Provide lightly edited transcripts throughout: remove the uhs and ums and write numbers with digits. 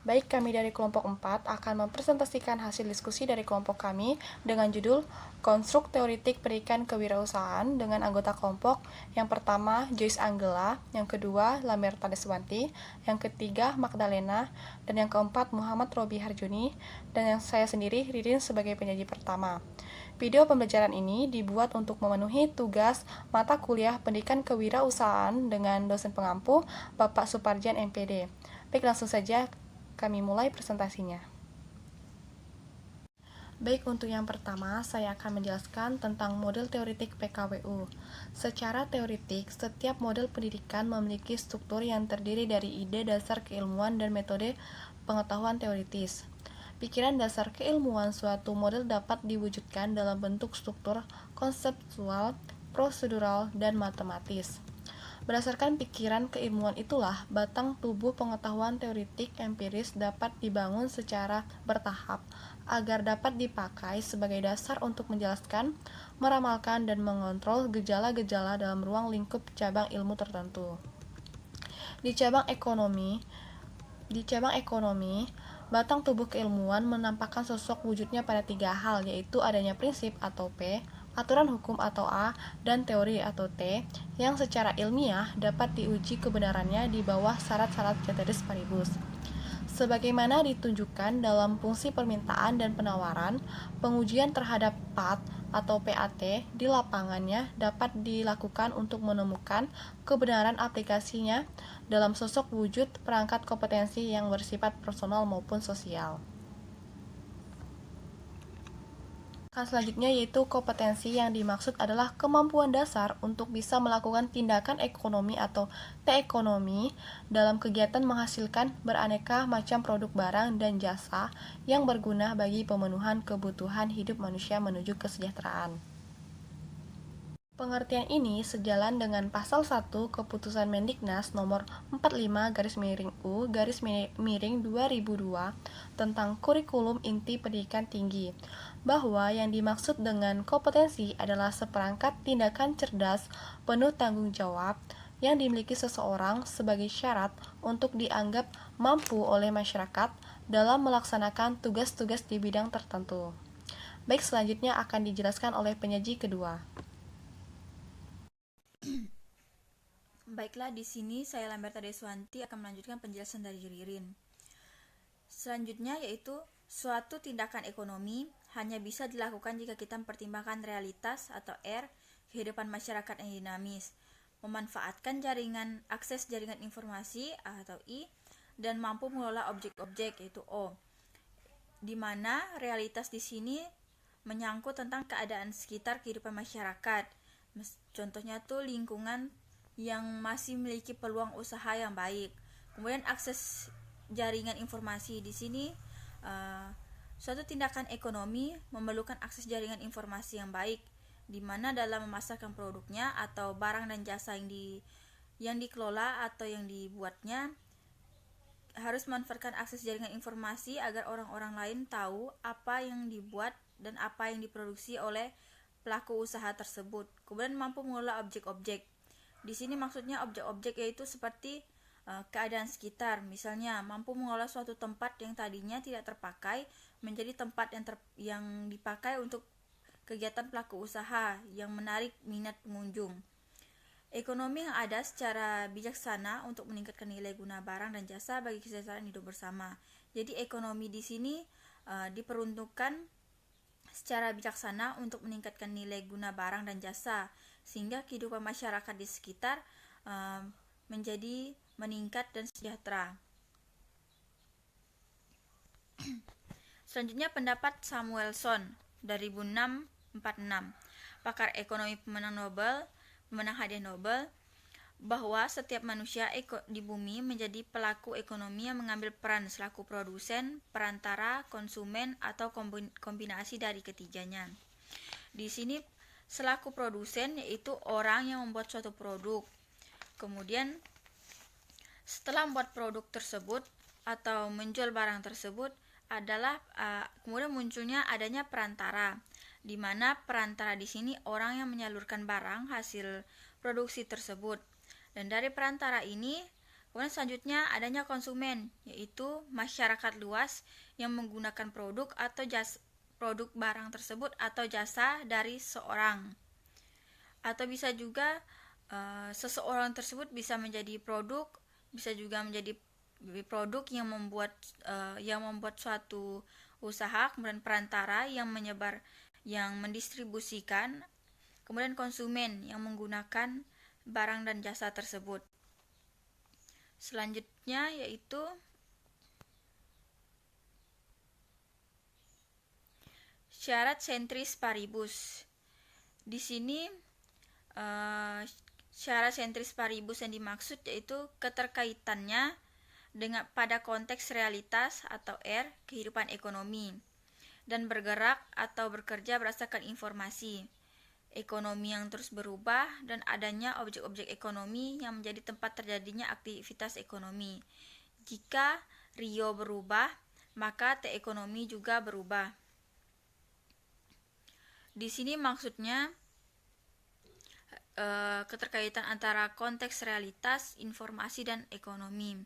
Baik, kami dari kelompok 4 akan mempresentasikan hasil diskusi dari kelompok kami dengan judul Konstruk Teoritik Pendidikan Kewirausahaan dengan anggota kelompok yang pertama Joyce Anggela, yang kedua Lamerta Deswanti, yang ketiga Magdalena, dan yang keempat Muhammad Robi Harjuni, dan yang saya sendiri Ririn sebagai penyaji pertama. Video pembelajaran ini dibuat untuk memenuhi tugas mata kuliah Pendidikan Kewirausahaan dengan dosen pengampu Bapak Suparjian MPD. Baik, langsung saja kami mulai presentasinya. Baik, untuk yang pertama, saya akan menjelaskan tentang model teoritik PKWU. Secara teoritik, setiap model pendidikan memiliki struktur yang terdiri dari ide dasar keilmuan dan metode pengetahuan teoritis. Pikiran dasar keilmuan suatu model dapat diwujudkan dalam bentuk struktur konseptual, prosedural, dan matematis. Berdasarkan pikiran keilmuan itulah, batang tubuh pengetahuan teoritik empiris dapat dibangun secara bertahap agar dapat dipakai sebagai dasar untuk menjelaskan, meramalkan, dan mengontrol gejala-gejala dalam ruang lingkup cabang ilmu tertentu. Di cabang ekonomi, batang tubuh keilmuan menampakkan sosok wujudnya pada tiga hal, yaitu adanya prinsip atau P, aturan hukum atau A, dan teori atau T, yang secara ilmiah dapat diuji kebenarannya di bawah syarat-syarat ceteris paribus. Sebagaimana ditunjukkan dalam fungsi permintaan dan penawaran, pengujian terhadap PAT atau PAT di lapangannya dapat dilakukan untuk menemukan kebenaran aplikasinya dalam sosok wujud perangkat kompetensi yang bersifat personal maupun sosial. Selanjutnya yaitu kompetensi yang dimaksud adalah kemampuan dasar untuk bisa melakukan tindakan ekonomi atau T-ekonomi dalam kegiatan menghasilkan beraneka macam produk barang dan jasa yang berguna bagi pemenuhan kebutuhan hidup manusia menuju kesejahteraan. Pengertian ini sejalan dengan Pasal 1 Keputusan Mendiknas nomor 45-U-2002 tentang kurikulum inti pendidikan tinggi, bahwa yang dimaksud dengan kompetensi adalah seperangkat tindakan cerdas penuh tanggung jawab yang dimiliki seseorang sebagai syarat untuk dianggap mampu oleh masyarakat dalam melaksanakan tugas-tugas di bidang tertentu. Baik, selanjutnya akan dijelaskan oleh penyaji kedua. Baiklah, di sini saya Lamberta Deswanti akan melanjutkan penjelasan dari Ririn. Selanjutnya yaitu suatu tindakan ekonomi hanya bisa dilakukan jika kita mempertimbangkan realitas atau R, kehidupan masyarakat yang dinamis, memanfaatkan akses jaringan informasi atau I, dan mampu mengelola objek-objek yaitu O. Di mana realitas di sini menyangkut tentang keadaan sekitar kehidupan masyarakat. Contohnya tuh lingkungan yang masih memiliki peluang usaha yang baik. Kemudian akses jaringan informasi di sini, suatu tindakan ekonomi memerlukan akses jaringan informasi yang baik, di mana dalam memasarkan produknya atau barang dan jasa yang dikelola atau yang dibuatnya harus memanfaatkan akses jaringan informasi agar orang-orang lain tahu apa yang dibuat dan apa yang diproduksi oleh pelaku usaha tersebut. Kemudian mampu mengelola objek-objek. Di sini maksudnya objek-objek yaitu seperti keadaan sekitar. Misalnya mampu mengolah suatu tempat yang tadinya tidak terpakai menjadi tempat yang dipakai untuk kegiatan pelaku usaha yang menarik minat pengunjung. Ekonomi yang ada secara bijaksana untuk meningkatkan nilai guna barang dan jasa bagi kesejahteraan hidup bersama. Jadi ekonomi di sini diperuntukkan secara bijaksana untuk meningkatkan nilai guna barang dan jasa sehingga kehidupan masyarakat di sekitar menjadi meningkat dan sejahtera. Selanjutnya pendapat Samuelson 2006-46, pakar ekonomi pemenang hadiah Nobel, bahwa setiap manusia di bumi menjadi pelaku ekonomi yang mengambil peran selaku produsen, perantara, konsumen, atau kombinasi dari ketiganya. Di sini selaku produsen yaitu orang yang membuat suatu produk. Kemudian setelah membuat produk tersebut atau menjual barang tersebut adalah kemudian munculnya adanya perantara, di mana perantara di sini orang yang menyalurkan barang hasil produksi tersebut. Dan dari perantara ini Kemudian selanjutnya adanya konsumen, yaitu masyarakat luas yang menggunakan produk atau produk barang tersebut atau jasa dari seorang. Atau bisa juga seseorang tersebut bisa menjadi produk, bisa juga menjadi produk yang membuat suatu usaha, kemudian perantara yang mendistribusikan, kemudian konsumen yang menggunakan barang dan jasa tersebut. Selanjutnya yaitu syarat centris paribus. Di sini syarat centris paribus yang dimaksud yaitu keterkaitannya dengan pada konteks realitas atau R kehidupan ekonomi dan bergerak atau bekerja berdasarkan informasi ekonomi yang terus berubah dan adanya objek-objek ekonomi yang menjadi tempat terjadinya aktivitas ekonomi. Jika Rio berubah, maka T ekonomi juga berubah. Di sini maksudnya keterkaitan antara konteks realitas, informasi, dan ekonomi,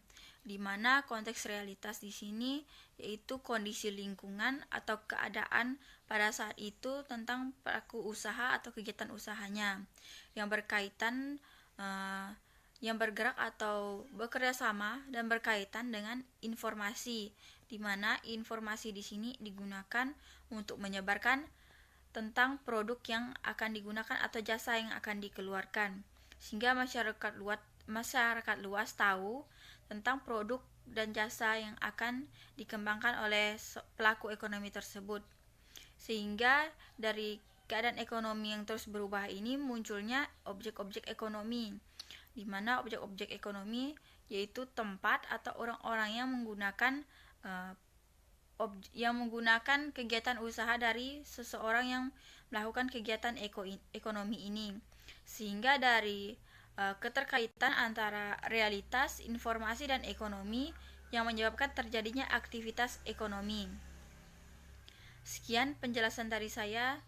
di mana konteks realitas di sini yaitu kondisi lingkungan atau keadaan pada saat itu tentang pelaku usaha atau kegiatan usahanya yang berkaitan yang bergerak atau bekerja sama dan berkaitan dengan informasi, di mana informasi di sini digunakan untuk menyebarkan tentang produk yang akan digunakan atau jasa yang akan dikeluarkan, sehingga masyarakat luas tahu tentang produk dan jasa yang akan dikembangkan oleh pelaku ekonomi tersebut. Sehingga dari keadaan ekonomi yang terus berubah ini munculnya objek-objek ekonomi, di mana objek-objek ekonomi yaitu tempat atau orang-orang yang menggunakan kegiatan usaha dari seseorang yang melakukan kegiatan ekonomi ini, sehingga dari keterkaitan antara realitas, informasi, dan ekonomi yang menyebabkan terjadinya aktivitas ekonomi. Sekian penjelasan dari saya.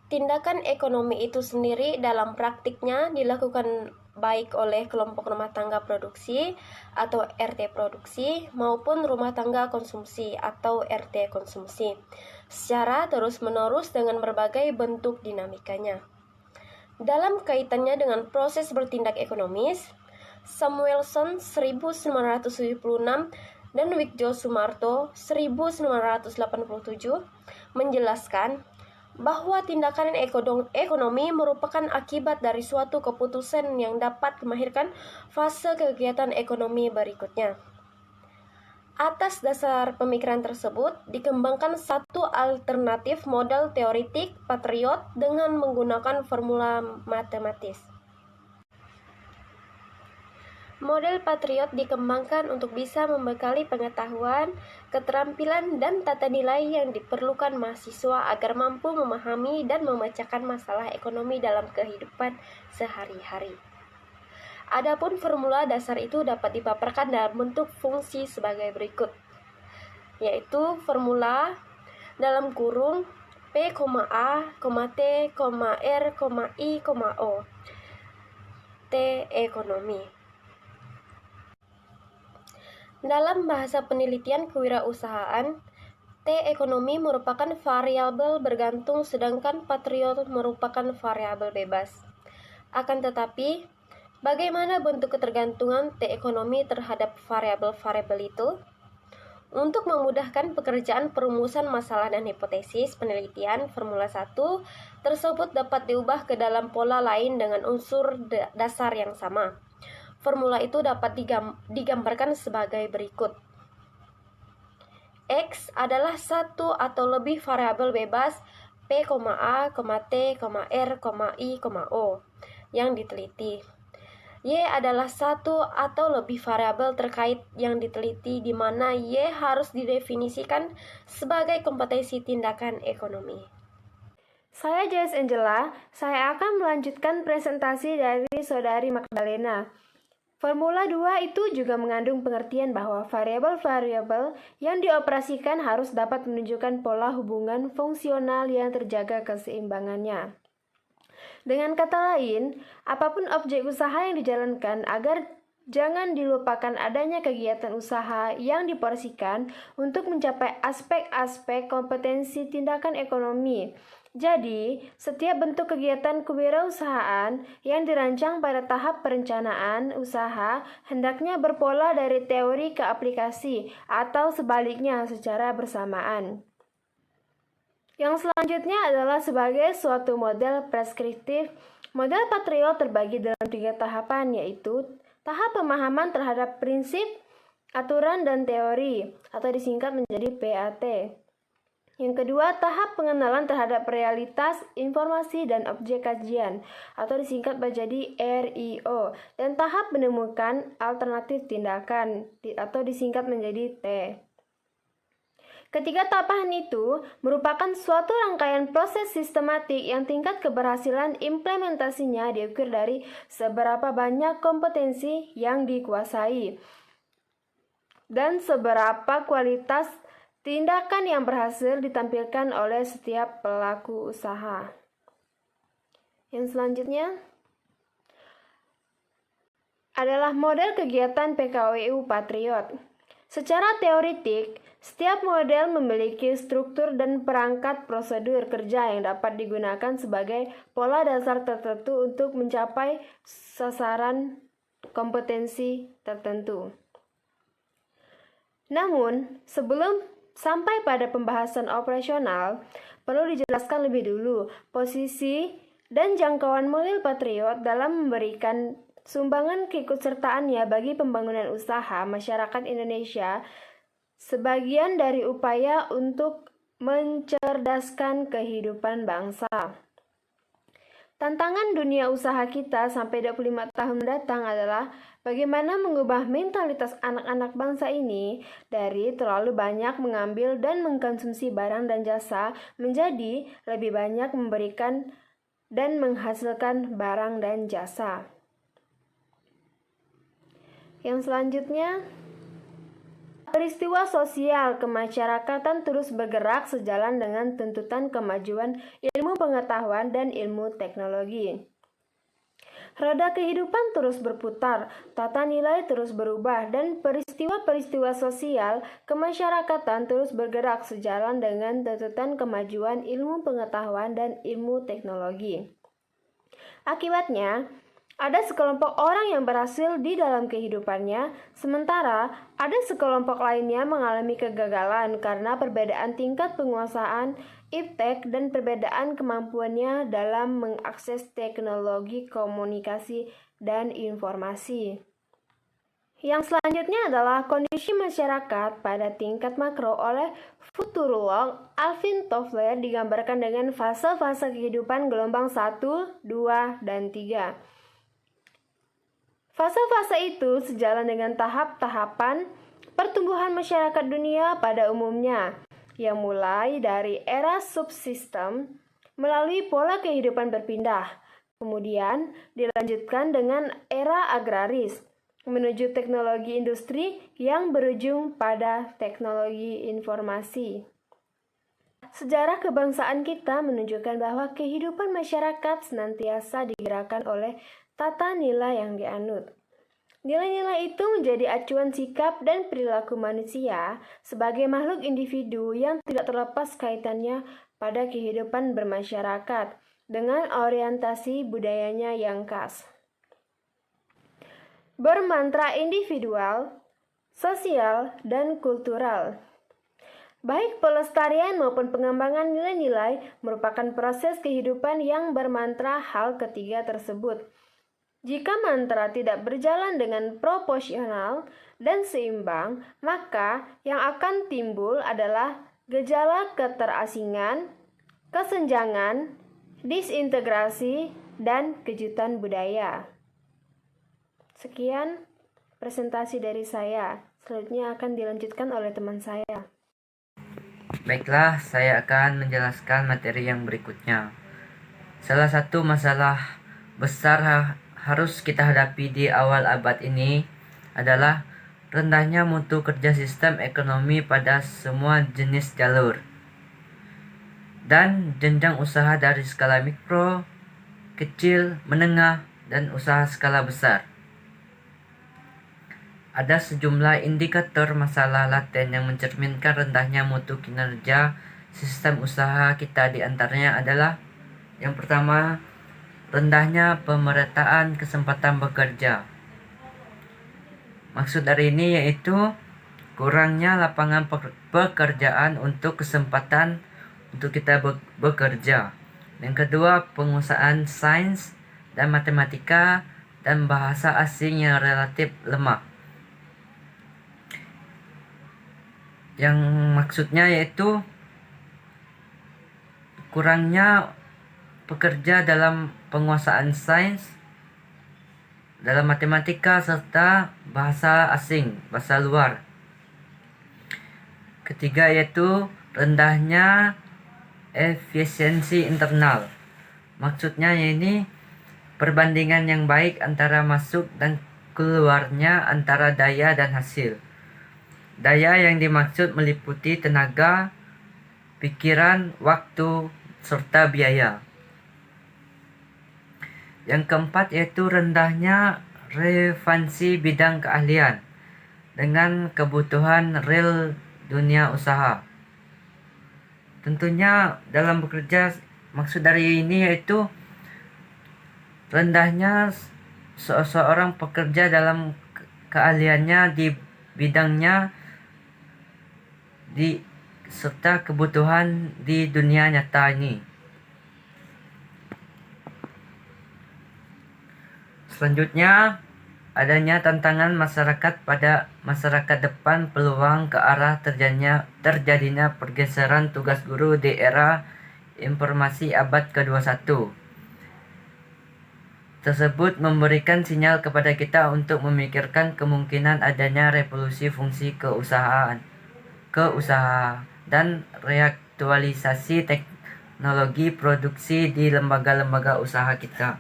Tindakan ekonomi itu sendiri dalam praktiknya dilakukan baik oleh kelompok rumah tangga produksi atau RT produksi maupun rumah tangga konsumsi atau RT konsumsi secara terus-menerus dengan berbagai bentuk dinamikanya. Dalam kaitannya dengan proses bertindak ekonomis, Samuelson 1976 dan Wigjo Sumarto 1987 menjelaskan bahwa tindakan ekonomi merupakan akibat dari suatu keputusan yang dapat melahirkan fase kegiatan ekonomi berikutnya. Atas dasar pemikiran tersebut, dikembangkan satu alternatif model teoretik patriot dengan menggunakan formula matematis. Model patriot dikembangkan untuk bisa membekali pengetahuan, keterampilan, dan tata nilai yang diperlukan mahasiswa agar mampu memahami dan memecahkan masalah ekonomi dalam kehidupan sehari-hari. Adapun formula dasar itu dapat dipaparkan dalam bentuk fungsi sebagai berikut, yaitu formula dalam kurung P, A, T, R, I, O T ekonomi. Dalam bahasa penelitian kewirausahaan, T ekonomi merupakan variabel bergantung sedangkan patriot merupakan variabel bebas. Akan tetapi, bagaimana bentuk ketergantungan T ekonomi terhadap variabel-variabel itu? Untuk memudahkan pekerjaan perumusan masalah dan hipotesis penelitian, formula 1 tersebut dapat diubah ke dalam pola lain dengan unsur dasar yang sama. Formula itu dapat digambarkan sebagai berikut. X adalah satu atau lebih variabel bebas P, A, T, R, I, O yang diteliti. Y adalah satu atau lebih variabel terkait yang diteliti di mana Y harus didefinisikan sebagai kompetensi tindakan ekonomi. Saya Joyce Angela, saya akan melanjutkan presentasi dari Saudari Magdalena. Formula 2 itu juga mengandung pengertian bahwa variabel-variabel yang dioperasikan harus dapat menunjukkan pola hubungan fungsional yang terjaga keseimbangannya. Dengan kata lain, apapun objek usaha yang dijalankan agar jangan dilupakan adanya kegiatan usaha yang diporsikan untuk mencapai aspek-aspek kompetensi tindakan ekonomi. Jadi, setiap bentuk kegiatan kewirausahaan yang dirancang pada tahap perencanaan usaha hendaknya berpola dari teori ke aplikasi atau sebaliknya secara bersamaan. Yang selanjutnya adalah sebagai suatu model preskriptif. Model Patriot terbagi dalam 3 tahapan, yaitu tahap pemahaman terhadap prinsip, aturan, dan teori, atau disingkat menjadi PAT. Yang kedua, tahap pengenalan terhadap realitas, informasi, dan objek kajian, atau disingkat menjadi RIO. Dan tahap menemukan alternatif tindakan, atau disingkat menjadi T. Ketiga tahapan itu merupakan suatu rangkaian proses sistematik yang tingkat keberhasilan implementasinya diukur dari seberapa banyak kompetensi yang dikuasai dan seberapa kualitas tindakan yang berhasil ditampilkan oleh setiap pelaku usaha. Yang selanjutnya adalah model kegiatan PKWU Patriot. Secara teoritik, setiap model memiliki struktur dan perangkat prosedur kerja yang dapat digunakan sebagai pola dasar tertentu untuk mencapai sasaran kompetensi tertentu. Namun, sebelum sampai pada pembahasan operasional, perlu dijelaskan lebih dulu posisi dan jangkauan model Patriot dalam memberikan sumbangan keikutsertaannya bagi pembangunan usaha masyarakat Indonesia sebagian dari upaya untuk mencerdaskan kehidupan bangsa. Tantangan dunia usaha kita sampai 25 tahun mendatang adalah bagaimana mengubah mentalitas anak-anak bangsa ini dari terlalu banyak mengambil dan mengkonsumsi barang dan jasa menjadi lebih banyak memberikan dan menghasilkan barang dan jasa. Yang selanjutnya, peristiwa sosial kemasyarakatan terus bergerak sejalan dengan tuntutan kemajuan ilmu pengetahuan dan ilmu teknologi. Roda kehidupan terus berputar, tata nilai terus berubah, dan peristiwa-peristiwa sosial kemasyarakatan terus bergerak sejalan dengan tuntutan kemajuan ilmu pengetahuan dan ilmu teknologi. Akibatnya, ada sekelompok orang yang berhasil di dalam kehidupannya, sementara ada sekelompok lainnya mengalami kegagalan karena perbedaan tingkat penguasaan iptek dan perbedaan kemampuannya dalam mengakses teknologi komunikasi dan informasi. Yang selanjutnya adalah kondisi masyarakat pada tingkat makro oleh futurolog Alvin Toffler digambarkan dengan fase-fase kehidupan gelombang 1, 2, dan 3. Fase-fase itu sejalan dengan tahap-tahapan pertumbuhan masyarakat dunia pada umumnya, yang mulai dari era subsistem melalui pola kehidupan berpindah, kemudian dilanjutkan dengan era agraris, menuju teknologi industri yang berujung pada teknologi informasi. Sejarah kebangsaan kita menunjukkan bahwa kehidupan masyarakat senantiasa digerakkan oleh tata nilai yang dianut. Nilai-nilai itu menjadi acuan sikap dan perilaku manusia sebagai makhluk individu yang tidak terlepas kaitannya pada kehidupan bermasyarakat dengan orientasi budayanya yang khas. Bermantra individual, sosial, dan kultural. Baik pelestarian maupun pengembangan nilai-nilai merupakan proses kehidupan yang bermantra hal ketiga tersebut. Jika mantra tidak berjalan dengan proporsional dan seimbang, maka yang akan timbul adalah gejala keterasingan, kesenjangan, disintegrasi, dan kejutan budaya. Sekian presentasi dari saya. Selanjutnya akan dilanjutkan oleh teman saya. Baiklah, saya akan menjelaskan materi yang berikutnya. Salah satu masalah besar harus kita hadapi di awal abad ini adalah rendahnya mutu kerja sistem ekonomi pada semua jenis jalur dan jenjang usaha dari skala mikro, kecil, menengah, dan usaha skala besar. Ada sejumlah indikator masalah laten yang mencerminkan rendahnya mutu kinerja sistem usaha kita. Di antaranya adalah yang pertama, rendahnya pemerataan kesempatan bekerja. Maksud dari ini yaitu kurangnya lapangan pekerjaan untuk kesempatan untuk kita bekerja. Yang kedua, penguasaan sains dan matematika dan bahasa asing yang relatif lemah. Yang maksudnya yaitu kurangnya pekerja dalam penguasaan sains, dalam matematika, serta bahasa asing, bahasa luar. Ketiga yaitu rendahnya efisiensi internal. Maksudnya ini perbandingan yang baik antara masuk dan keluarnya antara daya dan hasil. Daya yang dimaksud meliputi tenaga, pikiran, waktu, serta biaya. Yang keempat yaitu rendahnya relevansi bidang keahlian dengan kebutuhan real dunia usaha. Tentunya dalam bekerja, maksud dari ini yaitu rendahnya seseorang pekerja dalam keahliannya di bidangnya serta kebutuhan di dunia nyata ini. Selanjutnya, adanya tantangan masyarakat pada masyarakat depan peluang ke arah terjadinya pergeseran tugas guru di era informasi abad ke-21. Tersebut memberikan sinyal kepada kita untuk memikirkan kemungkinan adanya revolusi fungsi keusaha dan reaktualisasi teknologi produksi di lembaga-lembaga usaha kita.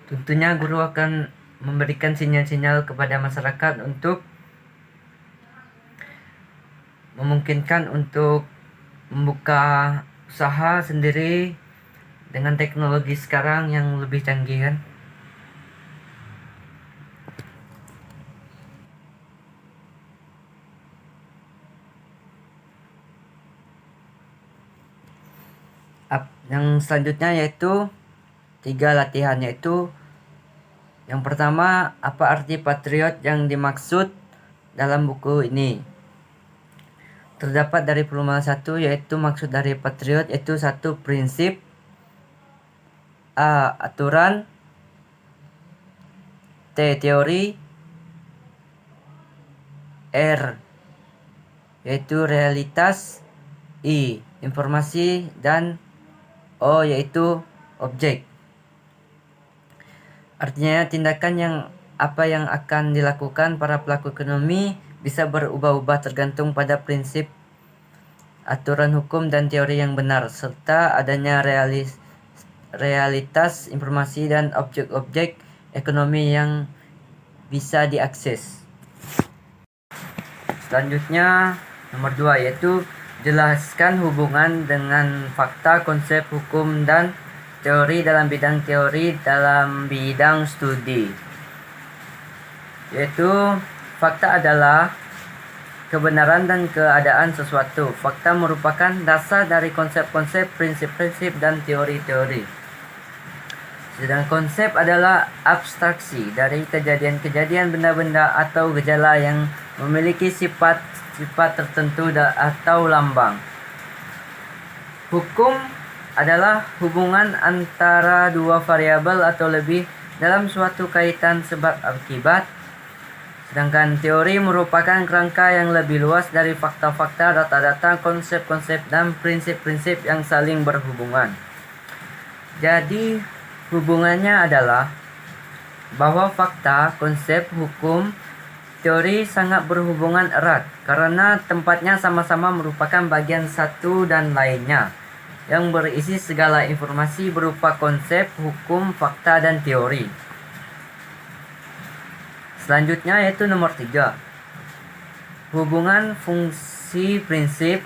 Tentunya guru akan memberikan sinyal-sinyal kepada masyarakat untuk memungkinkan untuk membuka usaha sendiri dengan teknologi sekarang yang lebih canggih kan. Yang selanjutnya yaitu 3 latihan, yaitu yang pertama, apa arti patriot yang dimaksud dalam buku ini? Terdapat dari formula 1, yaitu maksud dari patriot yaitu 1. Prinsip, A. Aturan, T. Teori, R. yaitu realitas, I. Informasi, dan O yaitu objek. Artinya tindakan yang akan dilakukan para pelaku ekonomi bisa berubah-ubah tergantung pada prinsip, aturan hukum, dan teori yang benar, serta adanya realitas, informasi, dan objek-objek ekonomi yang bisa diakses. Selanjutnya nomor 2 yaitu jelaskan hubungan dengan fakta, konsep, hukum, dan teori dalam bidang studi. Yaitu fakta adalah kebenaran dan keadaan sesuatu. Fakta merupakan dasar dari konsep-konsep, prinsip-prinsip, dan teori-teori. Sedang konsep adalah abstraksi dari kejadian-kejadian, benda-benda, atau gejala yang memiliki sifat tertentu atau lambang. Hukum adalah hubungan antara dua variabel atau lebih dalam suatu kaitan sebab akibat. Sedangkan teori merupakan kerangka yang lebih luas dari fakta-fakta, data-data, konsep-konsep, dan prinsip-prinsip yang saling berhubungan. Jadi hubungannya adalah bahwa fakta, konsep, hukum, teori sangat berhubungan erat karena tempatnya sama-sama merupakan bagian satu dan lainnya yang berisi segala informasi berupa konsep, hukum, fakta, dan teori. Selanjutnya yaitu nomor 3. Hubungan fungsi prinsip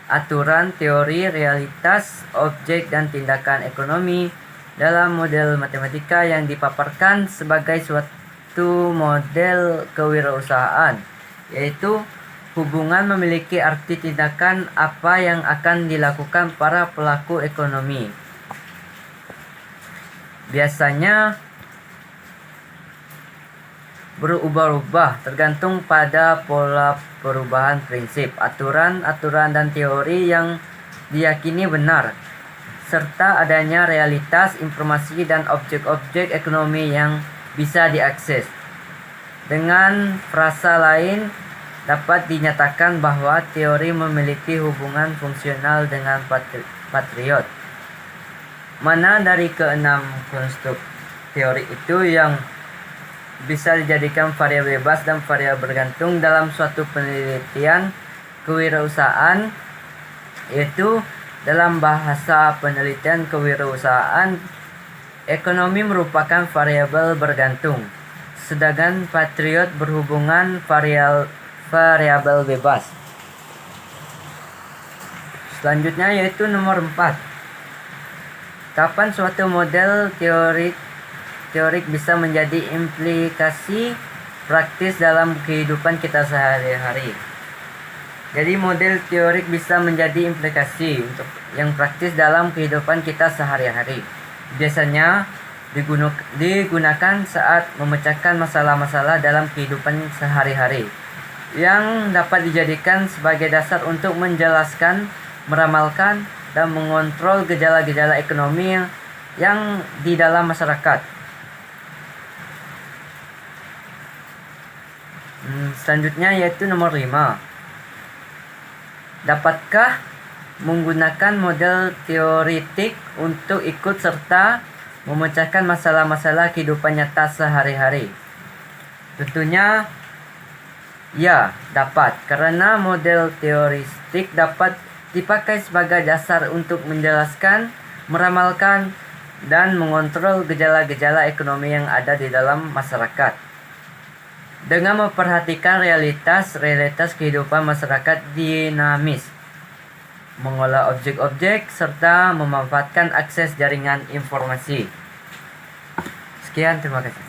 aturan, teori, realitas, objek, dan tindakan ekonomi dalam model matematika yang dipaparkan sebagai suatu model kewirausahaan, yaitu hubungan memiliki arti tindakan apa yang akan dilakukan para pelaku ekonomi. Biasanya berubah-ubah tergantung pada pola perubahan prinsip, aturan, dan teori yang diyakini benar, serta adanya realitas, informasi, dan objek-objek ekonomi yang bisa diakses. Dengan frasa lain, dapat dinyatakan bahwa teori memiliki hubungan fungsional dengan patriot. Mana dari keenam konstruk teori itu yang bisa dijadikan variabel bebas dan variabel bergantung dalam suatu penelitian kewirausahaan, yaitu dalam bahasa penelitian kewirausahaan, ekonomi merupakan variabel bergantung, sedangkan patriot berhubungan variabel bebas. Selanjutnya yaitu nomor 4. Kapan suatu model teorik bisa menjadi implikasi praktis dalam kehidupan kita sehari-hari. Jadi model teorik bisa menjadi implikasi untuk yang praktis dalam kehidupan kita sehari-hari. Biasanya digunakan saat memecahkan masalah-masalah dalam kehidupan sehari-hari, yang dapat dijadikan sebagai dasar untuk menjelaskan, meramalkan, dan mengontrol gejala-gejala ekonomi yang di dalam masyarakat. Selanjutnya yaitu nomor 5. Dapatkah menggunakan model teoritik untuk ikut serta memecahkan masalah-masalah kehidupan nyata sehari-hari? Tentunya ya, dapat, karena model teoristik dapat dipakai sebagai dasar untuk menjelaskan, meramalkan, dan mengontrol gejala-gejala ekonomi yang ada di dalam masyarakat. Dengan memperhatikan realitas kehidupan masyarakat dinamis, mengolah objek-objek, serta memanfaatkan akses jaringan informasi. Sekian, terima kasih.